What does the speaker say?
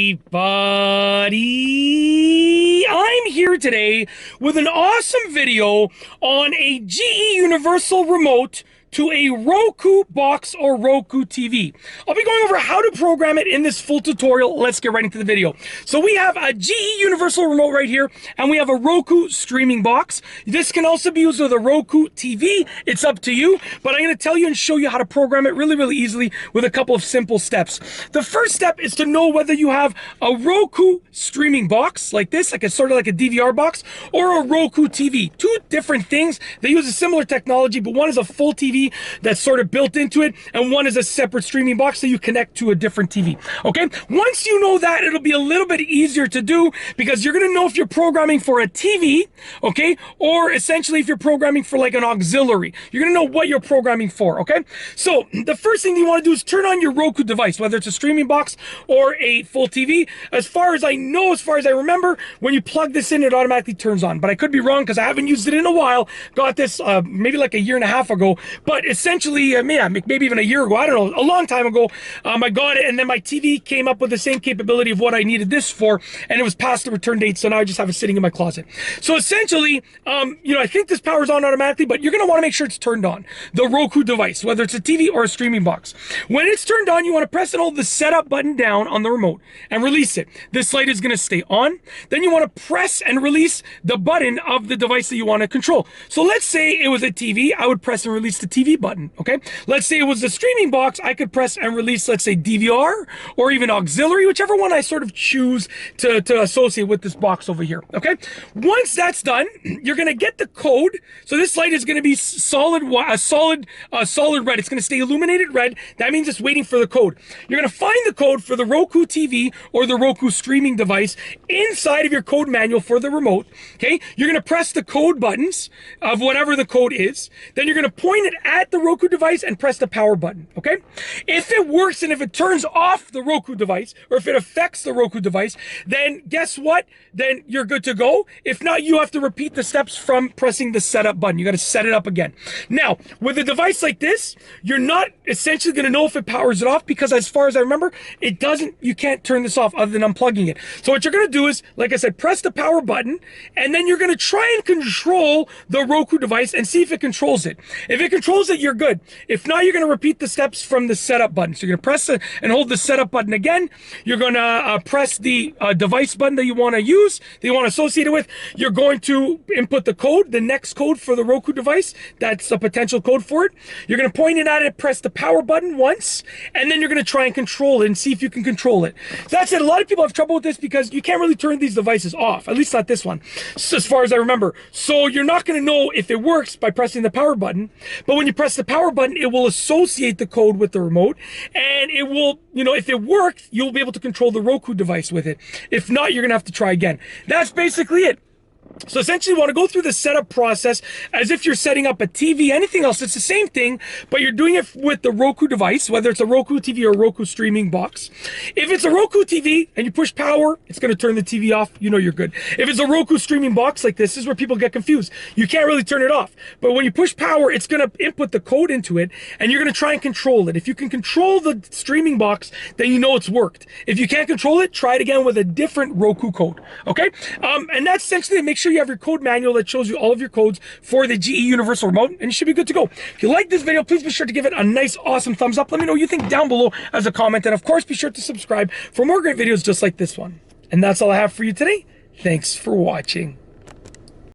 everybody, I'm here today with an awesome video on a GE Universal Remote to a Roku box or Roku TV. I'll be going over how to program it in this full tutorial. Let's get right into the video. So we have a GE Universal Remote right here, and we have a Roku streaming box. This can also be used with a Roku TV. It's up to you, but I'm going to tell you and show you how to program it really easily with a couple of simple steps. The first step is to know whether you have a Roku streaming box like this, like a sort of like a DVR box, or a Roku TV. Two different things. They use a similar technology, but one is a full TV that's sort of built into it, and one is a separate streaming box that you connect to a different TV. Okay, once you know that, it'll be a little bit easier to do because you're going to know if you're programming for a TV, okay, or essentially if you're programming for like an auxiliary. You're going to know what you're programming for. Okay, so the first thing you want to do is turn on your Roku device, whether it's a streaming box or a full TV. As far as I know, as far as I remember, when you plug this in, it automatically turns on, but I could be wrong because I haven't used it in a while. Got this maybe like a year and a half ago, but essentially, maybe even a year ago, I don't know, a long time ago, I got it, and then my TV came up with the same capability of what I needed this for, and it was past the return date, so now I just have it sitting in my closet. So essentially, I think this powers on automatically, but you're going to want to make sure it's turned on, the Roku device, whether it's a TV or a streaming box. When it's turned on, you want to press and hold the setup button down on the remote and release it. This light is going to stay on. Then you want to press and release the button of the device that you want to control. So let's say it was a TV, I would press and release the TV button, okay? Let's say it was the streaming box, I could press and release, let's say, DVR or even auxiliary, whichever one I sort of choose to associate with this box over here, okay? Once that's done, you're gonna get the code. So this light is gonna be solid red. It's gonna stay illuminated red. That means it's waiting for the code. You're gonna find the code for the Roku TV or the Roku streaming device inside of your code manual for the remote, okay? You're gonna press the code buttons of whatever the code is. Then you're gonna point it at the Roku device and press the power button, okay? If it works and if it turns off the Roku device, or if it affects the Roku device, then guess what? Then you're good to go. If not, you have to repeat the steps from pressing the setup button. You got to set it up again. Now, with a device like this, you're not essentially going to know if it powers it off because as far as I remember, it doesn't, you can't turn this off other than unplugging it. So what you're going to do is, like I said, press the power button, and then you're going to try and control the Roku device and see if it controls it. If it controls it, you're good. If not, you're going to repeat the steps from the setup button. So you're going to press it and hold the setup button again. You're going to press the device button that you want to use, that you want to associate it with. You're going to input the code, the next code for the Roku device. That's a potential code for it. You're going to point it at it, press the power button once, and then you're going to try and control it and see if you can control it. That's it. A lot of people have trouble with this because you can't really turn these devices off, at least not this one, so as far as I remember. So you're not going to know if it works by pressing the power button, but when you press the power button, it will associate the code with the remote, and it will, if it works, you'll be able to control the Roku device with it. If not, you're gonna have to try again. That's basically it. So essentially you want to go through the setup process as if you're setting up a TV, anything else. It's the same thing, but you're doing it with the Roku device, whether it's a Roku TV or a Roku streaming box. If it's a Roku TV and you push power, it's going to turn the TV off. You know you're good. If it's a Roku streaming box like this is where people get confused. You can't really turn it off. But when you push power, it's going to input the code into it, and you're going to try and control it. If you can control the streaming box, then you know it's worked. If you can't control it, try it again with a different Roku code. Okay? And that's essentially, make sure you have your code manual that shows you all of your codes for the GE Universal Remote, and you should be good to go. If you like this video, please be sure to give it a nice, awesome thumbs up. Let me know what you think down below as a comment, and of course, be sure to subscribe for more great videos just like this one. And that's all I have for you today. Thanks for watching.